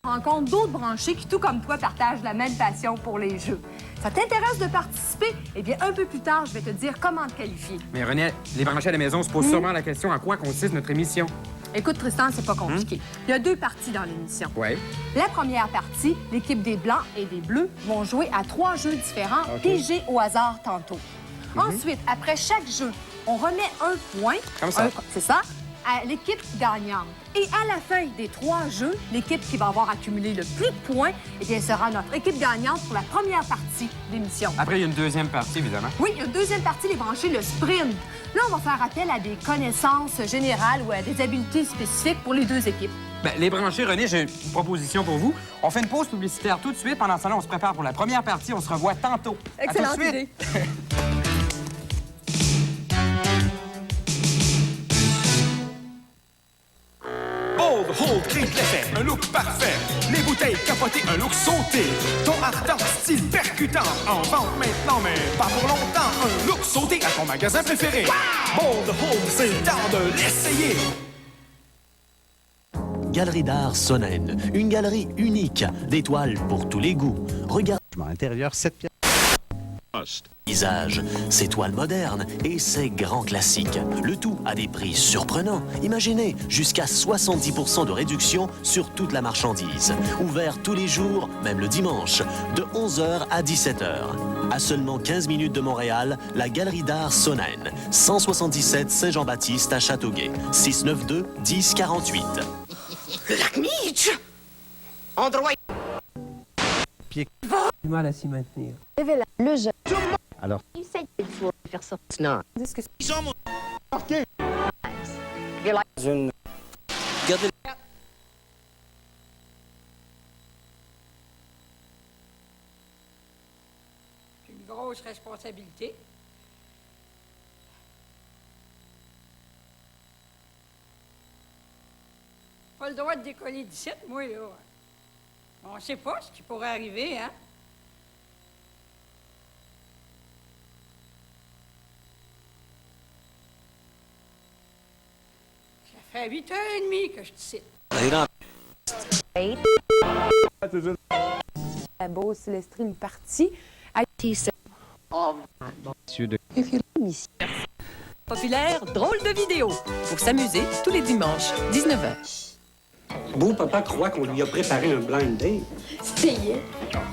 rencontre d'autres branchés qui, tout comme toi, partagent la même passion pour les jeux. Ça t'intéresse de participer? Eh bien, un peu plus tard, je vais te dire comment te qualifier. Mais René, les branchés à la maison se posent sûrement la question à quoi consiste notre émission. Écoute, Tristan, c'est pas compliqué. Il y a 2 parties dans l'émission. Ouais. La première partie, l'équipe des Blancs et des Bleus vont jouer à 3 jeux différents, pigés au hasard tantôt. Ensuite, après chaque jeu, on remet un point. Comme ça. C'est ça, à l'équipe gagnante. Et à la fin des 3 jeux, l'équipe qui va avoir accumulé le plus de points, eh bien, sera notre équipe gagnante pour la première partie de l'émission. Après, il y a une deuxième partie, évidemment. Oui, il y a une deuxième partie, les branchés, le sprint. Là, on va faire appel à des connaissances générales ou à des habiletés spécifiques pour les 2 équipes. Ben, les branchés, René, j'ai une proposition pour vous. On fait une pause publicitaire tout de suite. Pendant ce temps-là, on se prépare pour la première partie. On se revoit tantôt. Excellente À tout de suite. idée. Bold, hold, crée de l'effet, un look parfait. Les bouteilles capotées, un look sauté. Ton ardent, style percutant. En vente maintenant, mais pas pour longtemps. Un look sauté à ton magasin préféré. Bold, hold, c'est le temps de l'essayer. Galerie d'art Sonnen, une galerie unique, des toiles pour tous les goûts. Regarde intérieur, 7 pièces. paysage, ses toiles modernes et ses grands classiques. Le tout à des prix surprenants. Imaginez, jusqu'à 70% de réduction sur toute la marchandise. Ouvert tous les jours, même le dimanche, de 11h à 17h. À seulement 15 minutes de Montréal, la Galerie d'art Sonnen, 177 Saint-Jean-Baptiste à Châteauguay, 692-1048. Le lac Meech! Endroit... Du mal à s'y maintenir. Le jeu. Alors. Essaye de faire ça. Non. Discussion. Ils sont Marqué. Une... Regardez... C'est une grosse responsabilité. Pas le droit de décoller d'ici, moi, là. On sait pas ce qui pourrait arriver, hein? Ça fait 8h30 que je te cite. La Beauce Célestrie, une partie. Populaire, drôle de vidéo. Pour s'amuser tous les dimanches, 19h. Beau papa croit qu'on lui a préparé un blind date. C'était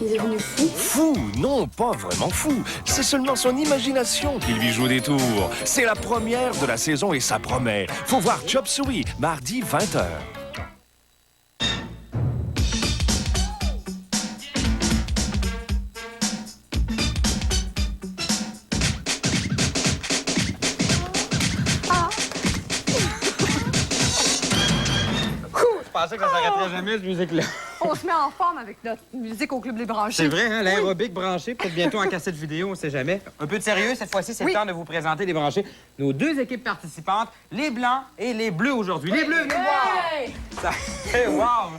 il est devenu fou. Fou? Non, pas vraiment fou. C'est seulement son imagination qui lui joue des tours. C'est la première de la saison et ça promet. Faut voir Chop Suey, mardi 20h. Je pensais que ça s'arrêterait jamais, cette musique-là. On se met en forme avec notre musique au Club Les Branchés. C'est vrai, hein? L'aérobic branché, peut-être bientôt en cassette vidéo, on sait jamais. Un peu de sérieux, cette fois-ci, c'est le temps de vous présenter les branchés. Nos 2 équipes participantes, les Blancs et les Bleus aujourd'hui. Les Bleus, venez voir! Ça... Wow!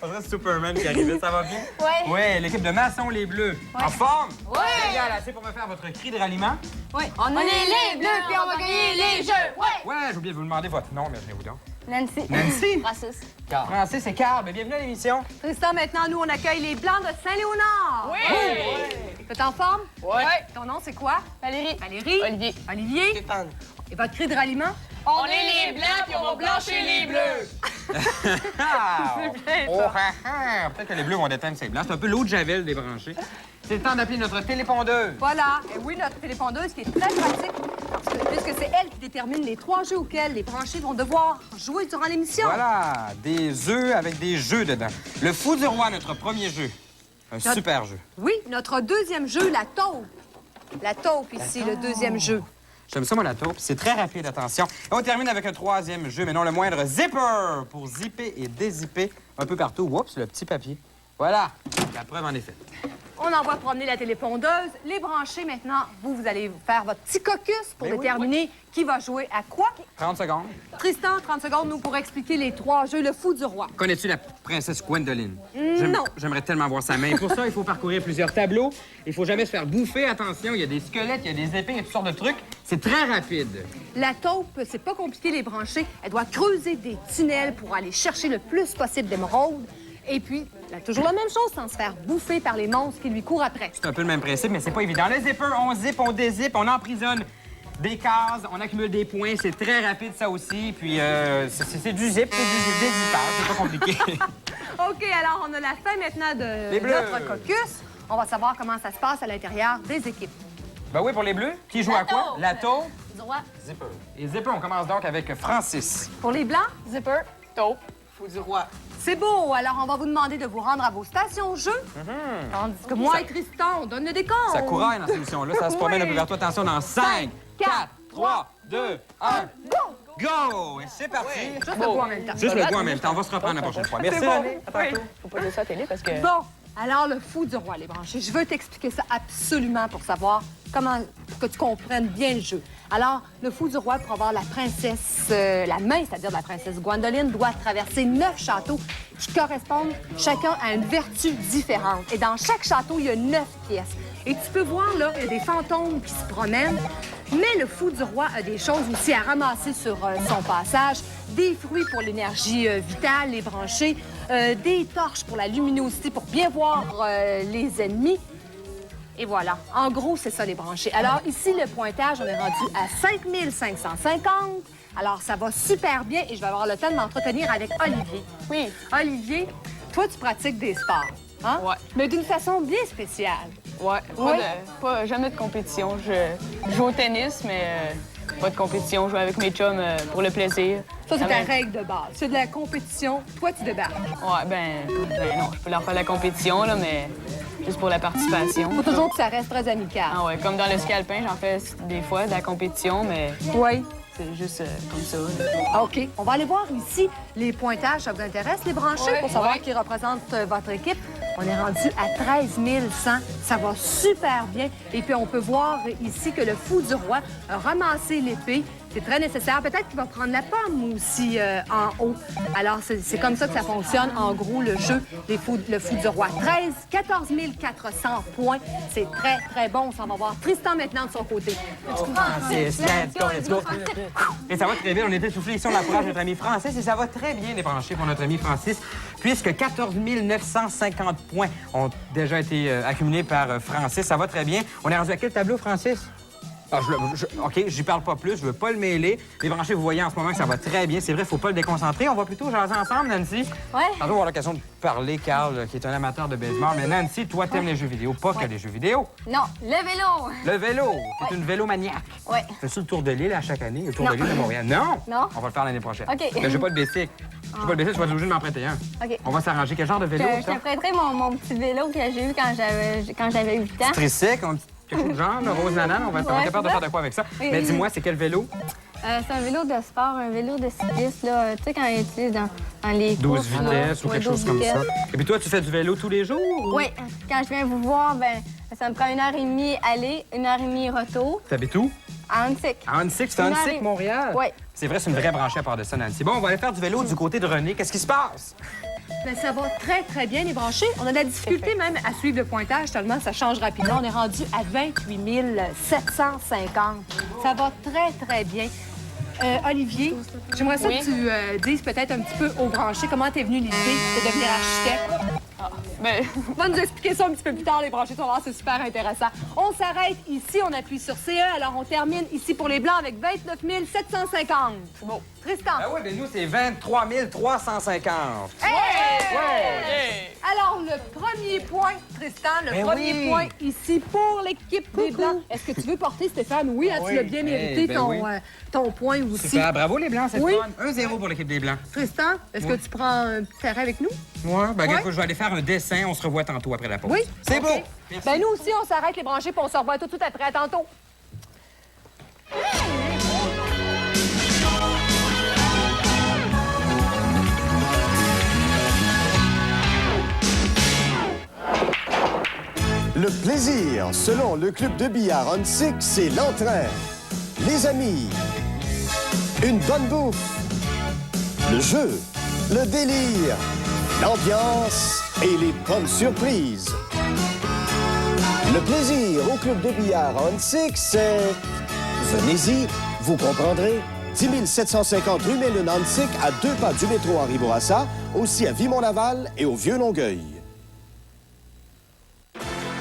On dirait Superman qui arrivait, ça va bien? Oui. Ouais, l'équipe de Masson, les Bleus. En forme? Oui. Génial, assez pour me faire votre cri de ralliement? Oui. On est les Bleus, puis on va gagner les Jeux. Oui. Ouais, j'ai oublié de vous demander votre nom, mais venez-vous donc. Nancy. Nancy? Francis. Francis et Carl, bienvenue à l'émission. Tristan, maintenant, nous, on accueille les Blancs de Saint-Léonard. Oui. T'es en forme? Oui. Ton nom, c'est quoi? Valérie. Valérie. Olivier. Olivier. Stéphane. Et votre cri de ralliement? On est les Blancs, puis on va blanchir les Bleus. Peut-être que les Bleus vont déteindre ces Blancs. C'est un peu l'eau de Javel des branchés. C'est le temps d'appeler notre télépondeuse. Voilà. Et oui, notre télépondeuse qui est très pratique, puisque c'est elle qui détermine les 3 jeux auxquels les branchés vont devoir jouer durant l'émission. Voilà, des œufs avec des jeux dedans. Le Fou du Roi, notre premier jeu. Un super jeu. Oui, notre deuxième jeu, la taupe. La taupe, ici, le deuxième jeu. J'aime ça, moi, la taupe. C'est très rapide, attention. Et on termine avec un 3e jeu, mais non le moindre, Zipper, pour zipper et dézipper un peu partout. Oups, le petit papier. Voilà, la preuve en est faite. On envoie promener la télépondeuse. Les branchés, maintenant, vous allez faire votre petit caucus pour déterminer qui va jouer à quoi. 30 secondes. Tristan, 30 secondes, nous, pour expliquer les 3 jeux, le Fou du Roi. Connais-tu la princesse Gwendoline? Non. J'aimerais tellement voir sa main. Pour ça, il faut parcourir plusieurs tableaux. Il faut jamais se faire bouffer. Attention, il y a des squelettes, il y a des épées, il y a toutes sortes de trucs. C'est très rapide. La taupe, c'est pas compliqué, les branchés. Elle doit creuser des tunnels pour aller chercher le plus possible d'émeraudes. Et puis, il a toujours la même chose sans se faire bouffer par les monstres qui lui courent après. C'est un peu le même principe, mais c'est pas évident. Le zipper, on zip, on dézip, on emprisonne des cases, on accumule des points. C'est très rapide, ça aussi. Puis, c'est du zip, c'est du dézippage. C'est pas compliqué. OK, alors on a la fin maintenant de notre caucus. On va savoir comment ça se passe à l'intérieur des équipes. Ben oui, pour les bleus. Qui joue à quoi? La taupe. Droit. Zipper. Et zipper, on commence donc avec Francis. Pour les blancs, Zipper. Taupe. Fou du roi. c'est beau. Alors, on va vous demander de vous rendre à vos stations-jeux. Tandis que moi et Tristan, on donne le décompte. Ça couraille dans cette émission-là. Ça se promène un peu vers toi. Attention, dans 5, 4, 3, 2, 1. Go! Et c'est parti. Juste le goût en même temps. Juste le goût en même temps. On va se reprendre la prochaine fois. Merci, René. À tantôt. Faut pas dire ça à la télé parce que... Bon, alors le fou du roi, les branchés. Je veux t'expliquer ça absolument pour savoir comment, pour que tu comprennes bien le jeu. Alors, le fou du roi, pour avoir la princesse, la main, c'est-à-dire la princesse Gwendoline, doit traverser 9 châteaux qui correspondent chacun à une vertu différente. Et dans chaque château, il y a 9 pièces. Et tu peux voir, là, il y a des fantômes qui se promènent. Mais le fou du roi a des choses aussi à ramasser sur son passage. Des fruits pour l'énergie vitale, les branchés. Des torches pour la luminosité, pour bien voir les ennemis. Et voilà. En gros, c'est ça, les branchés. Alors, ici, le pointage, on est rendu à 5550. Alors, ça va super bien et je vais avoir le temps de m'entretenir avec Olivier. Oui. Olivier, toi, tu pratiques des sports, hein? Ouais. Mais d'une façon bien spéciale. Ouais. Jamais de compétition. Je joue au tennis, mais pas de compétition. Je joue avec mes chums pour le plaisir. Ça, c'est ta règle de base. C'est de la compétition. Toi, tu débarques. Ouais, ben non. Je peux leur faire la compétition, là, mais juste pour la participation. Faut toujours que ça reste très amical. Ah ouais, comme dans le ski alpin, j'en fais des fois de la compétition, mais Oui. c'est juste comme ça. Là. OK. On va aller voir ici les pointages. Ça vous intéresse, les branchés, Ouais. pour savoir Ouais. qui représente votre équipe? On est rendu à 13 100. Ça va super bien. Et puis, on peut voir ici que le fou du roi a ramassé l'épée. C'est très nécessaire. Peut-être qu'il va prendre la pomme aussi en haut. Alors, c'est comme ça que ça fonctionne, en gros, le jeu, le fou du roi. 14 400 points. C'est très, très bon. On s'en va voir Tristan maintenant de son côté. Francis, let's go, let's go. Et ça va très bien. On était soufflés ici, on encourage notre ami Francis et ça va très bien, les branchés, pour notre ami Francis, puisque 14 950 points ont déjà été accumulés par Francis. Ça va très bien. On est rendu à quel tableau, Francis? Ah, OK, j'y parle pas plus, je veux pas le mêler. Les branchés, vous voyez en ce moment que ça va très bien. C'est vrai, faut pas le déconcentrer. On va plutôt jaser ensemble, Nancy. Ouais. Tantôt, on va avoir l'occasion de parler, Carl, qui est un amateur de baseball. Mais Nancy, toi, t'aimes les jeux vidéo, pas que les jeux vidéo. Non, le vélo! Le vélo, t'es une vélomaniaque. Ouais. Fais-tu le tour de l'île à chaque année, le tour de l'île de Montréal? Non? Non. On va le faire l'année prochaine. OK. Mais j'ai pas de bicycle. J'ai pas de bicycle, tu vas être obligé de m'en prêter un. OK. On va s'arranger. Quel genre de vélo, Je ça? te prêterai mon petit vélo que j'ai eu quand j'avais 8 ans. Tricycle, quelque chose de genre, le rose nanane, on va être capable de faire de quoi avec ça. Oui. Mais dis-moi, c'est quel vélo? C'est un vélo de sport, un vélo de cycliste, là. Tu sais, quand il utilise dans les 12 courses, là. vitesses ou Ouais, quelque chose 12 comme ça. vitesses. Et puis toi, tu fais du vélo tous les jours? ou- Oui. Quand je viens vous voir, ben ça me prend 1h30 aller, 1h30 retour. T'habites où? À Huntsic. À Huntsic, c'est Huntsic, Montréal? Oui. C'est vrai, c'est une vraie branchée à part de ça, Nancy. Bon, on va aller faire du vélo du côté de René. Qu'est-ce qui se passe? Bien, ça va très, très bien, les branchés. On a de la difficulté même à suivre le pointage, tellement ça change rapidement. On est rendu à 28 750. Ça va très, très bien. Olivier, j'aimerais ça Oui? que tu dises peut-être un petit peu aux branchés comment t'es venu l'idée de devenir architecte. Ben, On va nous expliquer ça un petit peu plus tard, les branchés. Tu vas voir, c'est super intéressant. On s'arrête ici, on appuie sur CE. Alors, on termine ici pour les Blancs avec 29 750. C'est beau. Tristan. Ah oui, ben nous, c'est 23 350. Alors, le premier point, Tristan, le Ben premier oui. point ici pour l'équipe des Blancs. Est-ce que tu veux porter, Stéphane? Oui, hein, tu l'as bien mérité, Eh, ben ton, oui. ton point aussi. Super, bravo les Blancs, c'est Oui. fun. 1-0 pour l'équipe des Blancs. Tristan, est-ce que tu prends un petit terrain avec nous? Ouais, ben Ouais. écoute, je vais aller faire un dessin. On se revoit tantôt après la pause. Oui. C'est OK. beau. Merci. Ben nous aussi, on s'arrête les branchés puis on se revoit tout de suite après. À tantôt. Le plaisir, selon le club de billard Huntsic, c'est l'entrain, les amis, une bonne bouffe, le jeu, le délire, l'ambiance et les bonnes surprises. Le plaisir au club de billard Huntsic, c'est... Venez-y, vous comprendrez, 10 750 rue Mélunantic, à 2 pas du métro Henri Bourassa, aussi à Vimont-Laval et au Vieux-Longueuil.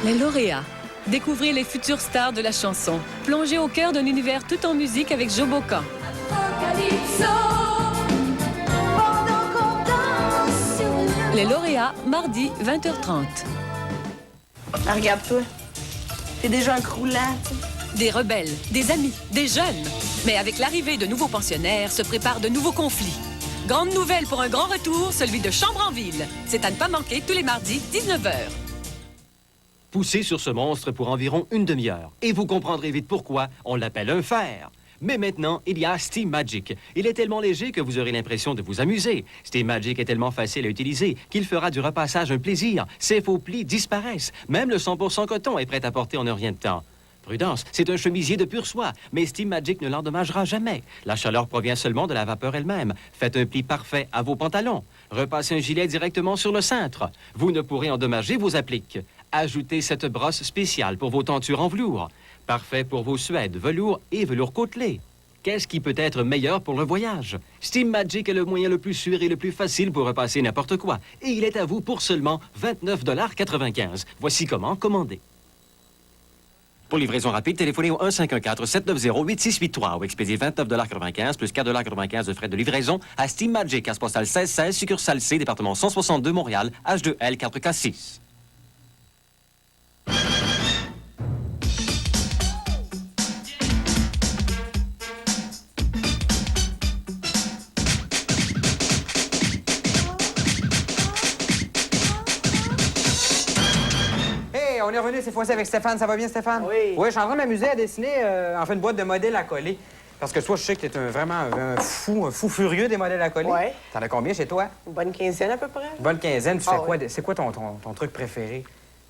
Les lauréats. Découvrez les futures stars de la chanson. Plongez au cœur d'un univers tout en musique avec Joe Bocan. Les lauréats, mardi, 20h30. Ah, regarde-toi. T'es déjà un croulant, tu sais. Des rebelles, des amis, des jeunes. Mais avec l'arrivée de nouveaux pensionnaires, se préparent de nouveaux conflits. Grande nouvelle pour un grand retour, celui de Chambre en Ville. C'est à ne pas manquer tous les mardis, 19h. Poussez sur ce monstre pour environ une demi-heure. Et vous comprendrez vite pourquoi on l'appelle un fer. Mais maintenant, il y a Steam Magic. Il est tellement léger que vous aurez l'impression de vous amuser. Steam Magic est tellement facile à utiliser qu'il fera du repassage un plaisir. Ses faux plis disparaissent. Même le 100% coton est prêt à porter en un rien de temps. Prudence, c'est un chemisier de pure soie, mais Steam Magic ne l'endommagera jamais. La chaleur provient seulement de la vapeur elle-même. Faites un pli parfait à vos pantalons. Repassez un gilet directement sur le cintre. Vous ne pourrez endommager vos appliques. Ajoutez cette brosse spéciale pour vos tentures en velours. Parfait pour vos suèdes, velours et velours côtelé. Qu'est-ce qui peut être meilleur pour le voyage? Steam Magic est le moyen le plus sûr et le plus facile pour repasser n'importe quoi. Et il est à vous pour seulement 29,95 $. Voici comment commander. Pour livraison rapide, téléphonez au 1-514-790-8683 ou expédiez 29,95 $ plus 4,95 $ de frais de livraison à Steam Magic, case postale 1616, succursale C, département 162, Montréal, H2L 4K6. On est revenu cette fois-ci avec Stéphane. Ça va bien, Stéphane? Oui. Oui, je suis en train de m'amuser à dessiner en fait une boîte de modèles à coller. Parce que toi, je sais que tu es vraiment un fou furieux des modèles à coller. Oui. T'en as combien chez toi? Une bonne quinzaine à peu près. Une bonne quinzaine. Tu fais quoi? Oui. C'est quoi ton truc préféré?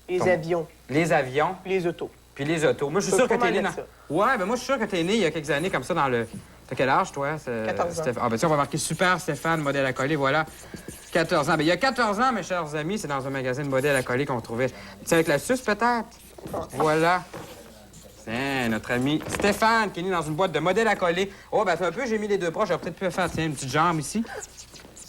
Les avions. Les avions? Puis les autos. Puis les autos. Moi, je suis sûr que t'es né dans... ça. Ouais, ben moi, je suis sûr que t'es né il y a quelques années comme ça dans le... T'as quel âge, toi? 14 ans. Ah, ben tiens, on va marquer Super Stéphane, modèle à coller, voilà. 14 ans. Ben, il y a 14 ans, mes chers amis, c'est dans un magasin de modèles à coller qu'on trouvait. C'est avec la suce, peut-être? Voilà. Tiens, notre ami Stéphane, qui est né dans une boîte de modèles à coller. Oh, ben, fait un peu, j'ai mis les deux bras. J'aurais peut-être pu faire, tiens, une petite jambe ici.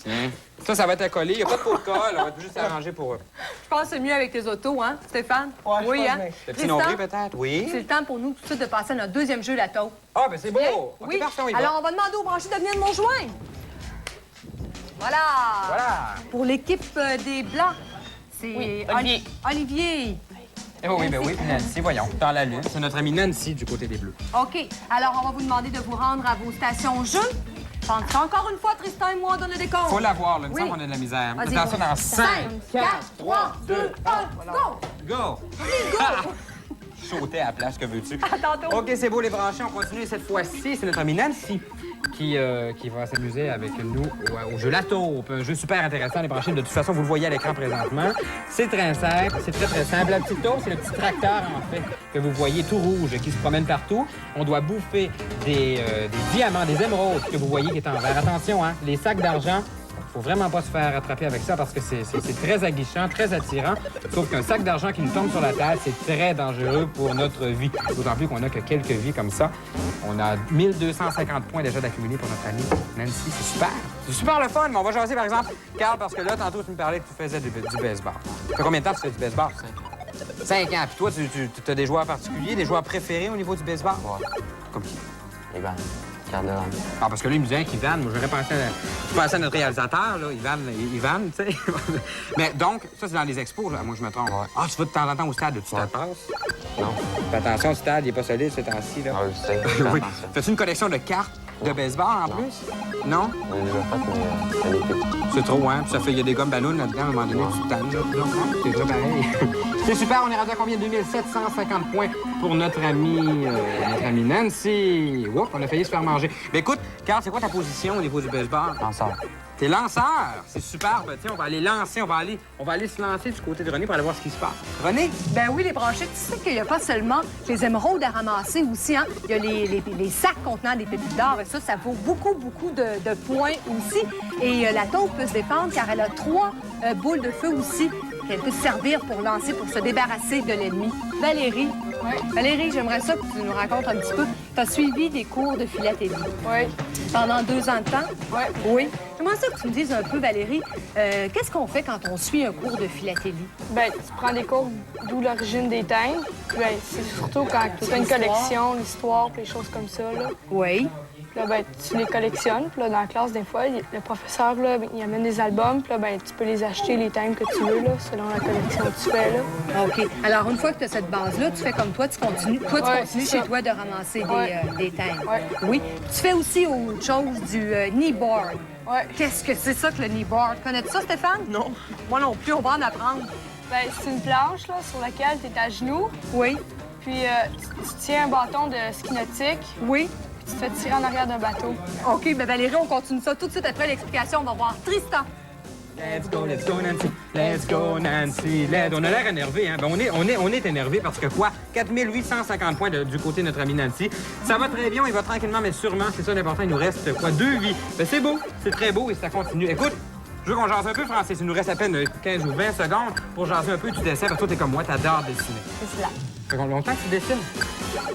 Tiens. Ça va être à coller. Il n'y a pas de pot de colle. On va juste s'arranger pour eux. Je pense que c'est mieux avec tes autos, hein, Stéphane? Ouais, oui, hein? Le petit nombril, peut-être? Oui. C'est le temps pour nous tout de suite de passer à notre deuxième jeu, la taupe. Ah, ben, c'est beau. Bien? OK, Oui. parfait, on y va. Alors, on va demander aux branchés de venir nous rejoindre. Voilà. Voilà. Pour l'équipe des Blancs, c'est Oui, Olivier. Olivier. Eh oui, ben oui, puis Nancy, voyons, dans la lune. C'est notre amie Nancy du côté des Bleus. OK. Alors, on va vous demander de vous rendre à vos stations jeux. Encore une fois, Tristan et moi, on donne le décompte. Faut l'avoir, là. Il me Oui. semble qu'on a de la misère. Vas-y. Attention dans 5, 4, 3, 2, 1, go! go! Go! Sauter à la place, que veux-tu? À tantôt. OK, c'est beau, les branchés. On continue cette fois-ci. C'est notre amie Nancy qui va s'amuser avec nous au jeu La Taupe. Un jeu super intéressant, les branchés. De toute façon, vous le voyez à l'écran présentement. C'est très simple. C'est très simple. La petite taupe, c'est le petit tracteur, en fait, que vous voyez tout rouge qui se promène partout. On doit bouffer des diamants, des émeraudes que vous voyez qui est en vert. Attention, hein, les sacs d'argent. Faut vraiment pas se faire attraper avec ça parce que c'est très aguichant, très attirant. Sauf qu'un sac d'argent qui nous tombe sur la tête, c'est très dangereux pour notre vie. D'autant plus qu'on n'a que quelques vies comme ça. On a 1250 points déjà d'accumuler pour notre amie Nancy. C'est super. C'est super le fun. Mais on va jaser, par exemple, Carl, parce que là, tantôt, tu me parlais que tu faisais du baseball. Ça fait combien de temps que tu fais du baseball? 5 ans. Puis toi, tu as des joueurs particuliers, des joueurs préférés au niveau du baseball? Ouais. Comme qui? Eh ben, Cardinal. Ah, parce que là, il me disait qu'Ivan, moi, j'aurais pensé à notre réalisateur, là, Ivan, tu sais. Mais donc, ça, c'est dans les expos, là. Moi, je me trompe. Ouais. Ah, tu vas de temps en temps au stade, tu te passes? Non. Fais attention, le stade, il est pas solide ces temps-ci, là. Ah, je sais. Oui. Fais-tu une collection de cartes de baseball, en plus? Non? On l'a déjà fait, mais ça l'écoute. C'est trop, hein? Puis ça fait, il y a des gommes ballons là-dedans, à un moment donné, tu te tannes, là. Non, c'est déjà pareil. C'est super, on est rendu à combien? 2750 points pour notre amie Nancy. Oups, on a failli se faire manger. Mais écoute, Carl, c'est quoi ta position au niveau du baseball? Lanceur. T'es lanceur. C'est superbe. Tiens, on va aller lancer, on va aller se lancer du côté de René pour aller voir ce qui se passe. René? Ben oui, les branchés, tu sais qu'il n'y a pas seulement les émeraudes à ramasser aussi, hein? Il y a les sacs contenant des pépites d'or et ça vaut beaucoup, beaucoup de points aussi. Et la taupe peut se défendre car elle a 3 boules de feu aussi qu'elle peut servir pour lancer, pour se débarrasser de l'ennemi. Valérie. Oui. Valérie, j'aimerais ça que tu nous racontes un petit peu. Tu as suivi des cours de philatélie. Oui. Pendant 2 ans de temps? Oui. Oui. J'aimerais ça que tu me dises un peu, Valérie, qu'est-ce qu'on fait quand on suit un cours de philatélie? Ben, tu prends des cours d'où l'origine des thèmes. Ben, c'est surtout quand tu as une collection, l'histoire, puis les choses comme ça, là. Oui. Puis là, ben, tu les collectionnes. Puis là, dans la classe, des fois, le professeur, là, il amène des albums. Puis là, ben, tu peux les acheter, les thèmes que tu veux, là, selon la collection que tu fais, là. OK. Alors, une fois que tu as cette base-là, tu fais comme toi, tu continues. Toi, tu continues chez toi de ramasser des thèmes. Ouais. Oui. Tu fais aussi autre chose du kneeboard. Oui. Qu'est-ce que c'est ça que le kneeboard? Connais-tu ça, Stéphane? Non. Moi non plus, on va en apprendre. Ben, c'est une planche, là, sur laquelle tu es à genoux. Oui. Puis tu tiens un bâton de ski nautique. Oui. Puis tu te fais tirer en arrière d'un bateau. OK, bien Valérie, on continue ça tout de suite après l'explication. On va voir Tristan. Let's go, Nancy. Let's go, Nancy. On a l'air énervé, hein? Ben, on est énervé parce que quoi? 4850 points du côté de notre ami Nancy. Ça va très bien, il va tranquillement, mais sûrement, c'est ça l'important, il nous reste quoi? 2 vies. Ben, c'est beau, c'est très beau et ça continue. Écoute, je veux qu'on jase un peu, Francis. Il nous reste à peine 15 ou 20 secondes pour jaser un peu du dessin. Parce que toi, t'es comme moi, t'adores dessiner. C'est cela. Ça fait longtemps que tu dessines?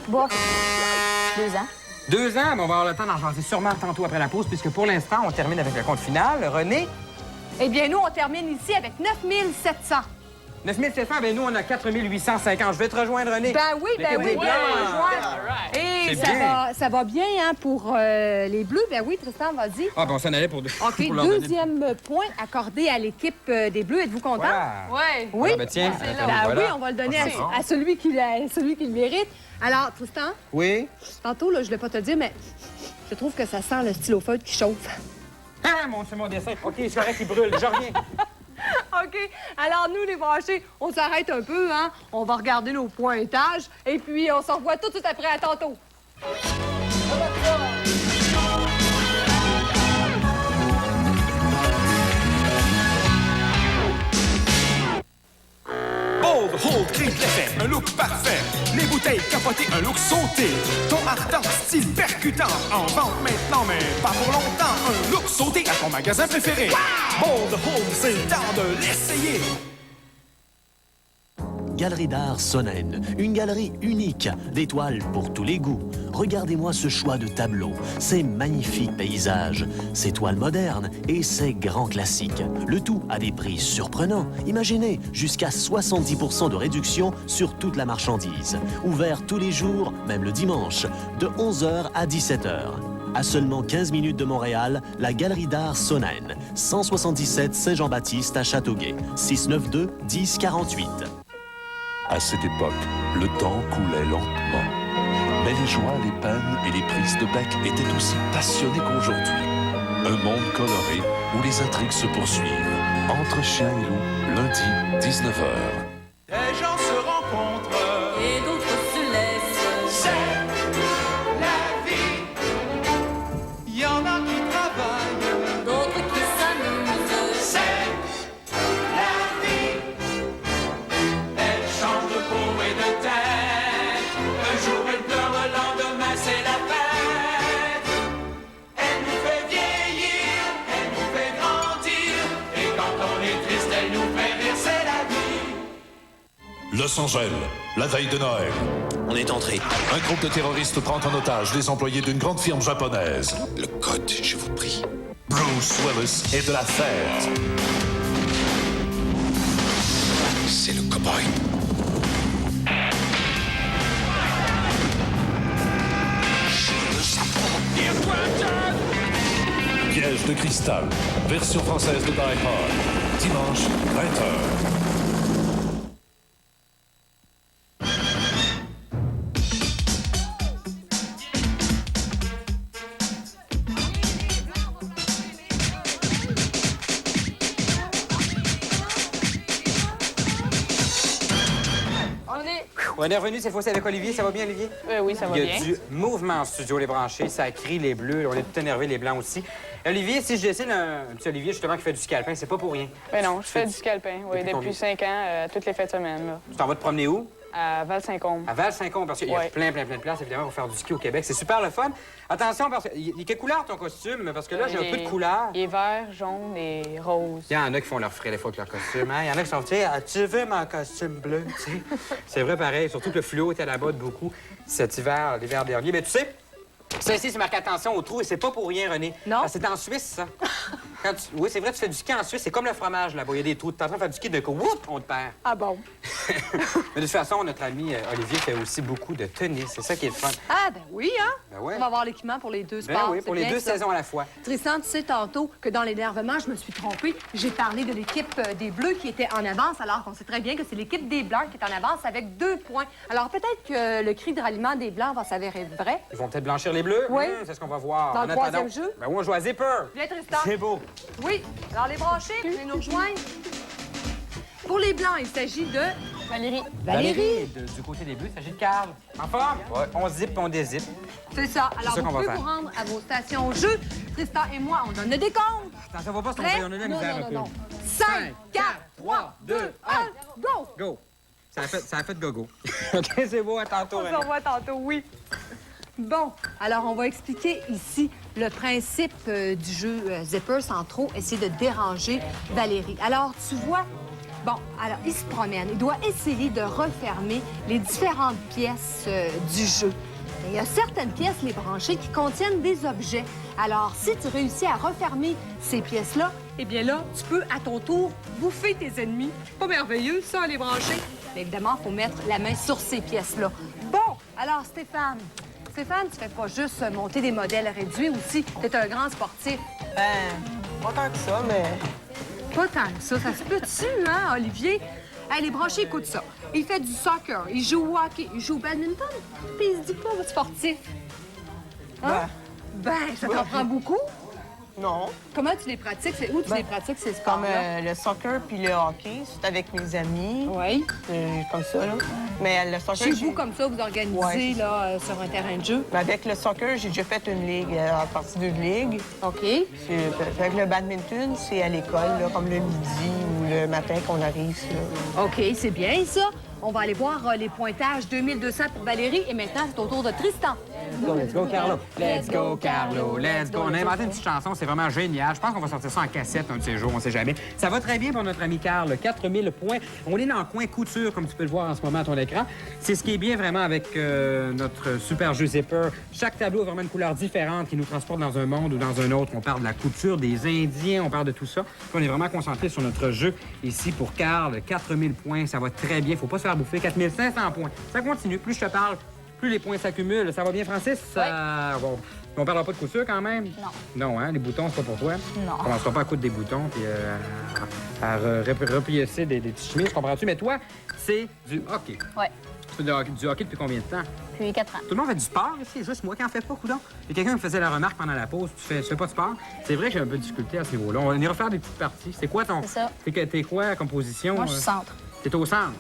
Bon. 2 ans. 2 ans? Ben, on va avoir le temps d'en jaser sûrement tantôt après la pause, puisque pour l'instant, on termine avec le compte final. René? Eh bien, nous, on termine ici avec 9700. 9700, ben nous, on a 4850. Je vais te rejoindre, René. Ben oui, ben oui, bien rejoindre. Et ça va bien, hein, pour les Bleus. Ben oui, Tristan, vas-y. Ah, ben on s'en allait pour... OK, pour leur donner- deuxième point accordé à l'équipe des Bleus. Êtes-vous content? Voilà. Ouais. Oui? Ah, ben tiens, c'est attends, là. Ben voilà. oui, on va le donner Ah, c'est bon. à celui qui le mérite. Alors, Tristan, Oui? tantôt, là, je ne vais pas te le dire, mais je trouve que ça sent le stylo feutre qui chauffe. Ah, c'est mon dessin. OK, c'est correct, il brûle. Je reviens. OK. Alors, nous, les branchés, on s'arrête un peu, hein? On va regarder nos pointages et puis on se revoit tout de suite après. À tantôt. Bold, hold, clean, l'effet, un look parfait. Les bouteilles capotées, un look sauté. Ton ardent, style percutant, en vente maintenant, mais pas pour longtemps. Un look sauté à ton magasin préféré. Bold, hold, c'est le temps de l'essayer. Galerie d'art Sonnen, une galerie unique, des toiles pour tous les goûts. Regardez-moi ce choix de tableaux, ces magnifiques paysages, ces toiles modernes et ces grands classiques. Le tout à des prix surprenants. Imaginez, jusqu'à 70% de réduction sur toute la marchandise. Ouvert tous les jours, même le dimanche, de 11h à 17h. À seulement 15 minutes de Montréal, la Galerie d'art Sonnen, 177 Saint-Jean-Baptiste à Châteauguay, 692-1048. À cette époque, le temps coulait lentement. Mais les joies, les peines et les prises de bec étaient aussi passionnés qu'aujourd'hui. Un monde coloré où les intrigues se poursuivent. Entre chien et loup, lundi, 19h. Des gens se rencontrent. Et d'autres se laissent. C'est la vie. Il y en a qui travaillent. D'autres qui s'amusent. C'est la vie. Elle change de peau et de tête. Un jour elle pleure, le lendemain c'est la fête. Elle nous fait vieillir, elle nous fait grandir. Et quand on est triste, elle nous fait rire, c'est la vie. Los Angeles, la veille de Noël. On est entré. Un groupe de terroristes prend en otage des employés d'une grande firme japonaise. Le code, je vous prie. Bruce Willis est de la fête. C'est le cow-boy. Piège de cristal. Version française de Die Hard. Dimanche, 20h. On est revenu cette fois-ci avec Olivier. Ça va bien, Olivier? Oui, ça va Il y bien. a du mouvement en studio, les branchés. Ça crie les bleus. On est tout énervés, les blancs aussi. Olivier, si je dessine un petit Olivier, justement, qui fait du ski alpin, c'est pas pour rien. Ben non, je fais du ski alpin, oui, depuis 5 ans, toutes les fêtes de semaine. Là. Tu t'en vas te promener où? À Val-Saint-Côme. À Val-Saint-Côme, parce qu'il y a plein de places, évidemment, pour faire du ski au Québec. C'est super le fun. Attention, parce que... Quelle couleur ton costume? Parce que là, j'ai un peu de couleur. Il est vert, jaune et rose. Il y en a qui font leur frais des fois avec leur costume. Hein? Il y en a qui sont, tu sais, tu veux mon costume bleu? Tu sais? C'est vrai pareil, surtout que le fluo était à la mode beaucoup cet hiver, l'hiver dernier. Mais tu sais, ça ici, c'est marqué attention au trou et c'est pas pour rien, René. Non. C'est en Suisse, ça. Oui, c'est vrai, tu fais du ski en Suisse, c'est comme le fromage là-bas. Il y a des trous. T'es en train de faire du ski, de coup, whoop, on te perd. Ah bon? Mais de toute façon, notre ami Olivier fait aussi beaucoup de tennis. C'est ça qui est le fun. Ah, ben oui, hein? Ben ouais. On va avoir l'équipement pour les deux Ben sports. oui, pour les deux saisons à la fois. Tristan, tu sais tantôt que dans l'énervement, je me suis trompée. J'ai parlé de l'équipe des Bleus qui était en avance, alors qu'on sait très bien que c'est l'équipe des Blancs qui est en avance avec 2 points. Alors peut-être que le cri de ralliement des Blancs va s'avérer vrai. Ils vont peut-être blanchir les Bleus. Oui. C'est ce qu'on va voir. Dans le troisième jeu. Ben oui, on joue à Zipper. Viens, Tristan. C'est beau. Oui. Alors les branchés, venez nous rejoindre. Pour les Blancs, il s'agit de... Valérie. Du côté des Bleus, il s'agit de Carl. En forme? Ouais. On zip et on dézip. C'est ça. Alors, ça vous qu'on va pouvez faire. vous rendre à vos stations au jeu. Tristan et moi, on donne le décompte. Attends, ça va pas se Prêt? tromper. On a de la misère un peu. 5, 4, 3, 2, 1, go! Go. Ça a fait gogo. OK, c'est beau. À tantôt, On se revoit tantôt, oui. Bon, alors on va expliquer ici le principe du jeu Zipper sans trop essayer de déranger Valérie. Alors, tu vois, bon, alors il se promène. Il doit essayer de refermer les différentes pièces du jeu. Et il y a certaines pièces, les branchées, qui contiennent des objets. Alors, si tu réussis à refermer ces pièces-là, eh bien là, tu peux, à ton tour, bouffer tes ennemis. Pas merveilleux, ça, les branchés? Mais évidemment, il faut mettre la main sur ces pièces-là. Bon, alors, Stéphane, tu fais pas juste monter des modèles réduits aussi. T'es un grand sportif. Ben, pas tant que ça, mais... Pas tant que ça. Ça se peut-tu, hein, Olivier? Hey, les branchés, écoute ça. Il fait du soccer, il joue au hockey, il joue au badminton, puis il se dit pas sportif. Hein? Ben, ça t'en prend beaucoup? Non. Comment tu les pratiques? C'est où tu les pratiques, ces Comme sports-là? le soccer puis le hockey, c'est avec mes amis. Oui. Comme ça, là. Mais le soccer... Chez vous, comme ça, vous organisez, Ouais, là, sur un terrain de jeu? Mais avec le soccer, j'ai déjà fait une ligue, à partir d'une ligue. OK. Avec le badminton, c'est à l'école, là, comme le midi ou le matin qu'on arrive, là. OK, c'est bien, ça. On va aller voir les pointages 2200 pour Valérie. Et maintenant, c'est au tour de Tristan. Let's go, Carlo. Let's go, Carlo. Let's go. On a inventé une petite chanson, c'est vraiment génial. Je pense qu'on va sortir ça en cassette un de ces jours, on sait jamais. Ça va très bien pour notre ami Carl. 4000 points. On est dans le coin couture, comme tu peux le voir en ce moment à ton écran. C'est ce qui est bien vraiment avec notre super jeu Zipper. Chaque tableau a vraiment une couleur différente qui nous transporte dans un monde ou dans un autre. On parle de la couture, des Indiens, on parle de tout ça. Puis on est vraiment concentré sur notre jeu ici pour Carl. 4000 points, ça va très bien. Faut pas se faire bouffer. 4500 points. Ça continue. Plus je te parle, plus les points s'accumulent. Ça va bien, Francis? Oui. Bon. On parlera pas de couture quand même? Non. Non, hein? Les boutons, c'est pas pour toi? Non. On commencera pas à coudre des boutons puis à replier des petites chemises, comprends-tu? Mais toi, c'est du hockey. Oui. Tu fais du hockey depuis combien de temps? Depuis 4 ans. Tout le monde fait du sport ici, c'est juste moi qui en fais pas, coudonc. Il y a quelqu'un qui me faisait la remarque pendant la pause, tu fais pas de sport. C'est vrai que j'ai un peu de difficulté à ce niveau-là. On ira faire des petites parties. C'est quoi ton... C'est ça. T'es quoi comme position? Moi, je suis centre. T'es au centre.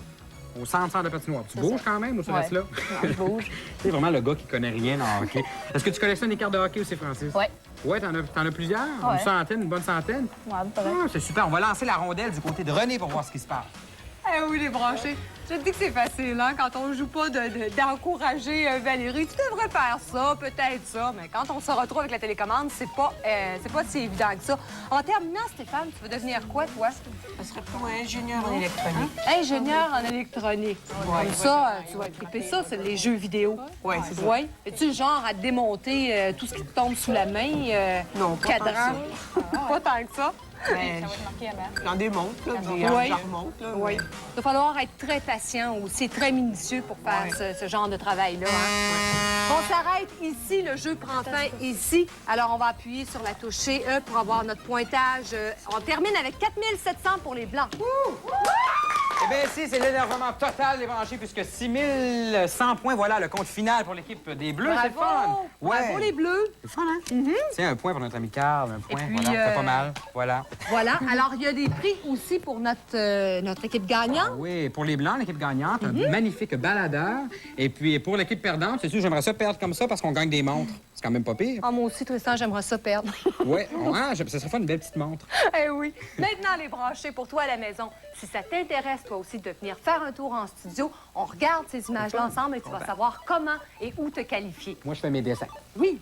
Au centre de patinoire. Tu bouges quand même ou tu restes là? Non, je bouge. C'est vraiment le gars qui connaît rien en hockey. Est-ce que tu collectionnes des cartes de hockey aussi, Francis? Oui. Oui, t'en as plusieurs? Ouais. Une centaine, une bonne centaine? Ouais, pas vrai. Ah, c'est super. On va lancer la rondelle du côté de René pour voir ce qui se passe. Eh oui, les branchés. Je te dis que c'est facile, hein, quand on joue pas d'encourager Valérie. Tu devrais faire ça, peut-être ça, mais quand on se retrouve avec la télécommande, c'est pas si évident que ça. En terminant, Stéphane, tu veux devenir quoi, toi? Ça serait pour ingénieur en électronique. Ingénieur en électronique. Ouais. Comme ça, tu vas triper ça, c'est les jeux vidéo. Oui, c'est ça. Oui. Es-tu le genre à démonter tout ce qui te tombe sous la main? Non, pas tant que cadran? Pas tant que ça. Mais j'en démonte, là, Oui. j'en remonte, là. Oui. Il va falloir être très patient aussi, très minutieux pour faire ce genre de travail-là. Hein? On s'arrête ici, le jeu prend fin ici. Alors, on va appuyer sur la touche E pour avoir notre pointage. On termine avec 4700 pour les Blancs. Eh bien, ici, c'est l'énervement total des branchés, puisque 6100 points, voilà le compte final pour l'équipe des Bleus. C'est le fun. Bravo les Bleus. C'est le fun, hein? C'est un point pour notre ami Carl, un point. puis, Voilà, c'est pas mal. Voilà. Voilà. Alors, il y a des prix aussi pour notre équipe gagnante. Oui, pour les Blancs, l'équipe gagnante, un magnifique baladeur. Et puis, pour l'équipe perdante, c'est sûr, j'aimerais ça perdre comme ça parce qu'on gagne des montres. C'est quand même pas pire. Ah, moi aussi, Tristan, j'aimerais ça perdre. Ouais, ça serait pas une belle petite montre. Eh oui. Maintenant, les branchés pour toi à la maison. Si ça t'intéresse, toi aussi, de venir faire un tour en studio, on regarde ces images-là ensemble et tu vas savoir comment et où te qualifier. Moi, je fais mes dessins. Oui.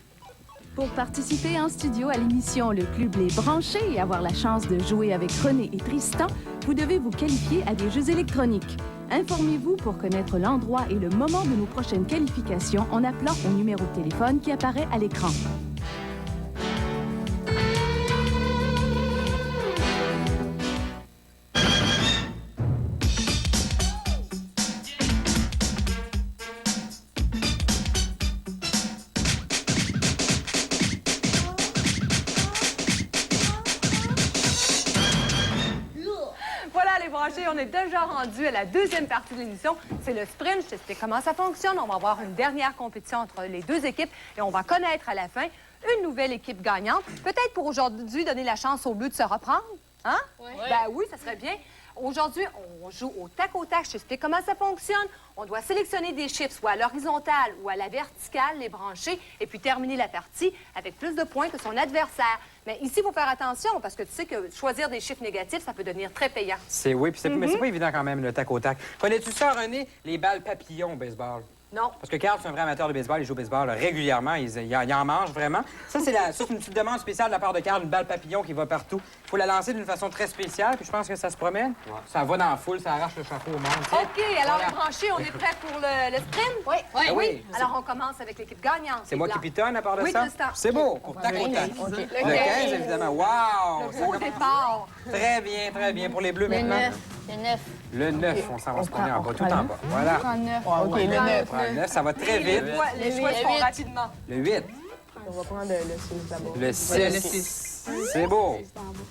Pour participer en studio à l'émission Le Club Les Branchés et avoir la chance de jouer avec René et Tristan, vous devez vous qualifier à des jeux électroniques. Informez-vous pour connaître l'endroit et le moment de nos prochaines qualifications en appelant au numéro de téléphone qui apparaît à l'écran. On est déjà rendu à la deuxième partie de l'émission. C'est le sprint. Je t'explique comment ça fonctionne. On va avoir une dernière compétition entre les deux équipes et on va connaître à la fin une nouvelle équipe gagnante. Peut-être pour aujourd'hui donner la chance aux Bleus de se reprendre. Hein? Ouais. Ben oui, ça serait bien. Aujourd'hui, on joue au tac au tac. Je t'explique comment ça fonctionne. On doit sélectionner des chiffres, soit à l'horizontale ou à la verticale, les brancher, et puis terminer la partie avec plus de points que son adversaire. Mais ici, il faut faire attention, parce que tu sais que choisir des chiffres négatifs, ça peut devenir très payant. Oui, puis mais c'est pas évident quand même, le tac au tac. Connais-tu ça, René, les balles papillons au baseball? Non. Parce que Carl, c'est un vrai amateur de baseball, il joue au baseball régulièrement, il en mange vraiment. Ça, c'est une petite demande spéciale de la part de Carl, une balle papillon qui va partout. Il faut la lancer d'une façon très spéciale, puis je pense que ça se promène. Ouais. Ça va dans la foule, ça arrache le chapeau au monde. OK, alors les branchés, on est prêts pour le sprint? Oui. Oui. Alors on commence avec l'équipe gagnante. C'est moi qui pitonne à part de ça? Oui, Tristan. C'est beau, pour tac au tac. Le 15, évidemment. Wow! Le beau départ. Très bien, très bien. Pour les Bleus maintenant. Le 9. Le 9, on s'en va se prendre en bas, tout en bas. Voilà. OK, le 9. On prend le 9, ça va très vite. Les choix se font rapidement. Le 8. On va prendre le 6 d'abord. Le 6. C'est beau.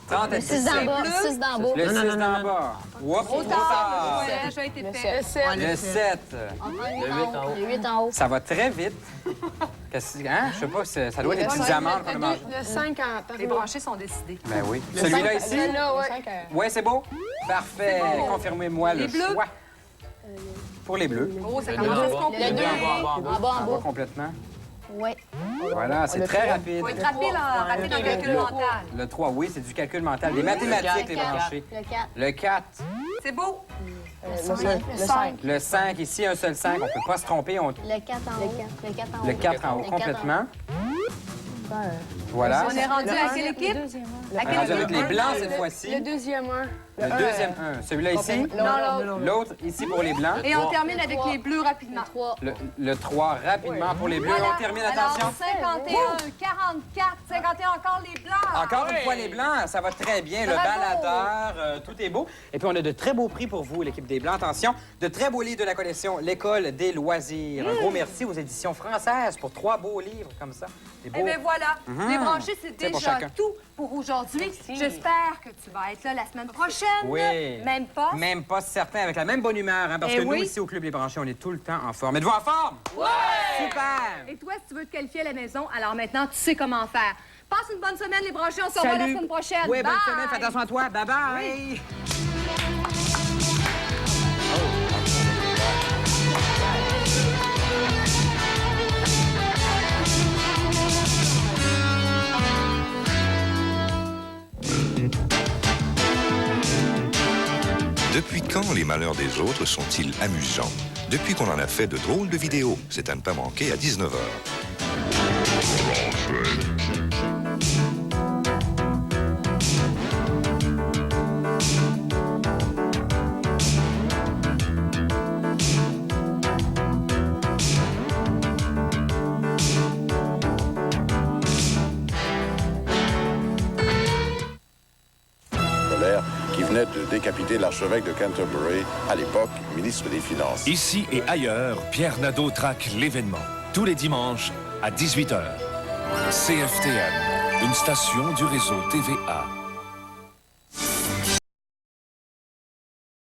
30 Le 6 d'en bas. Le 6 d'en bas. Le 6 d'en bas. Oups, trop tard. Ça a déjà été fait. Le 7. Le 8 en haut. Ça va très vite. Hein? Je sais pas, ça doit être des petites amandes qu'on a mangées. Le 5 en Les branchés sont décidés. Ben oui. Celui-là ici? Oui, c'est beau? Parfait. Confirmez-moi le choix. Pour les Bleus. Oh, ça commence à se compliquer. Le 2 en bas. On va complètement. Oui. Voilà, c'est très rapide. Il faut être rapide en calcul mental. Le 3, oui, c'est du calcul mental. Des mathématiques, les branchés. Le 4. Le 4. C'est beau. Le 5. Le 5, ici, un seul 5. On peut pas se tromper. Le 4 en haut. Le 4 en haut. Le 4 en haut, complètement. Voilà. On est rendu à quelle équipe? On est rendu avec les blancs cette fois-ci. Le deuxième 1. Le deuxième 1. Celui-là ici. Non, L'autre ici pour les blancs. Et on termine avec les bleus rapidement. Le 3 rapidement pour les bleus. Voilà. On termine, Alors, attention. 51, 44, 51, encore les blancs. Encore une fois, les blancs, ça va très bien. Le Bravo. baladeur, tout est beau. Et puis, on a de très beaux prix pour vous, l'équipe des Blancs. Attention, de très beaux livres de la collection L'École des loisirs. Un gros merci aux éditions françaises pour 3 beaux livres comme ça. Des beaux... Eh bien, voilà. Les branchés, c'est C'est pour déjà chacun. tout pour aujourd'hui. J'espère que tu vas être là la semaine prochaine. Oui. Même pas. Même pas certain, avec la même bonne humeur, hein, parce Eh que nous, oui. ici, au Club Les Branchés, on est tout le temps en forme. Êtes-vous en forme? Ouais! Super! Et toi, si tu veux te qualifier à la maison, alors maintenant, tu sais comment faire. Passe une bonne semaine, les branchés. On se revoit la semaine prochaine. Oui, bonne Bye! semaine. Fais attention à toi. Bye-bye! Depuis quand les malheurs des autres sont-ils amusants? Depuis qu'on en a fait de drôles de vidéos. C'est à ne pas manquer à 19h. Qui venait de décapiter l'archevêque de Canterbury, à l'époque ministre des Finances. Ici et ailleurs, Pierre Nadeau traque l'événement. Tous les dimanches à 18h. CFTM, une station du réseau TVA.